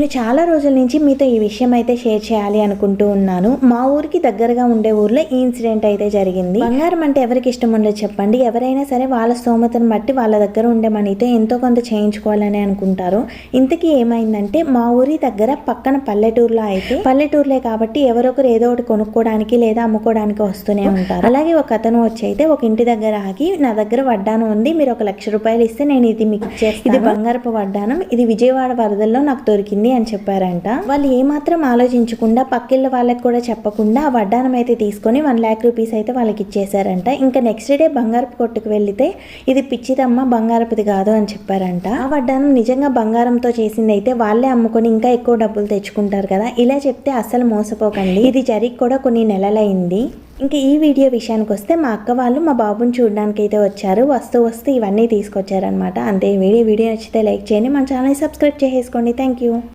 నేను చాలా రోజుల నుంచి మీతో ఈ విషయం అయితే షేర్ చేయాలి అనుకుంటూ ఉన్నాను. మా ఊరికి దగ్గరగా ఉండే ఊర్లో ఈ ఇన్సిడెంట్ అయితే జరిగింది. బంగారం అంటే ఎవరికి ఇష్టం ఉండదు చెప్పండి. ఎవరైనా సరే వాళ్ళ స్తోమతను బట్టి వాళ్ళ దగ్గర ఉండే మనీతో ఎంతో కొంత చేయించుకోవాలని అనుకుంటారు. ఇంతకీ ఏమైందంటే మా ఊరి దగ్గర పక్కన పల్లెటూరులో అయితే, పల్లెటూరులే కాబట్టి ఎవరొకరు ఏదో ఒకటి కొనుక్కోవడానికి లేదా అమ్ముకోవడానికి వస్తూనే ఉంటారు. అలాగే ఒక అతను వచ్చి అయితే ఒక ఇంటి దగ్గర ఆగి, నా దగ్గర వడ్డానం ఉంది, మీరు 1,00,000 రూపాయలు ఇస్తే నేను ఇది మీకు ఇచ్చేస్తాను, ఇది బంగారపు వడ్డానం, ఇది విజయవాడ వరదల్లో నాకు దొరికింది అని చెప్పారంట. వాళ్ళు ఏమాత్రం ఆలోచించకుండా పక్కిళ్ళ వాళ్ళకి కూడా చెప్పకుండా ఆ వడ్డానం అయితే తీసుకొని 1,00,000 రూపీస్ అయితే వాళ్ళకి ఇచ్చేసారంట. ఇంకా నెక్స్ట్ డే బంగారపు కొట్టుకు వెళ్తే ఇది పిచ్చిదమ్మ, బంగారపుది కాదు అని చెప్పారంట. ఆ వడ్డానం నిజంగా బంగారంతో చేసింది అయితే వాళ్ళే అమ్ముకొని ఇంకా ఎక్కువ డబ్బులు తెచ్చుకుంటారు కదా. ఇలా చెప్తే అస్సలు మోసపోకండి. ఇది జరిగి కూడా కొన్ని నెలలైంది. ఇంకా ఈ వీడియో విషయానికి వస్తే మా అక్క వాళ్ళు మా బాబుని చూడడానికి అయితే వచ్చారు. వస్తూ ఇవన్నీ తీసుకొచ్చారనమాట. అంతే. వీడియో నచ్చితే లైక్ చేయండి, మన ఛానల్ సబ్స్క్రైబ్ చేసుకోండి. Thank you.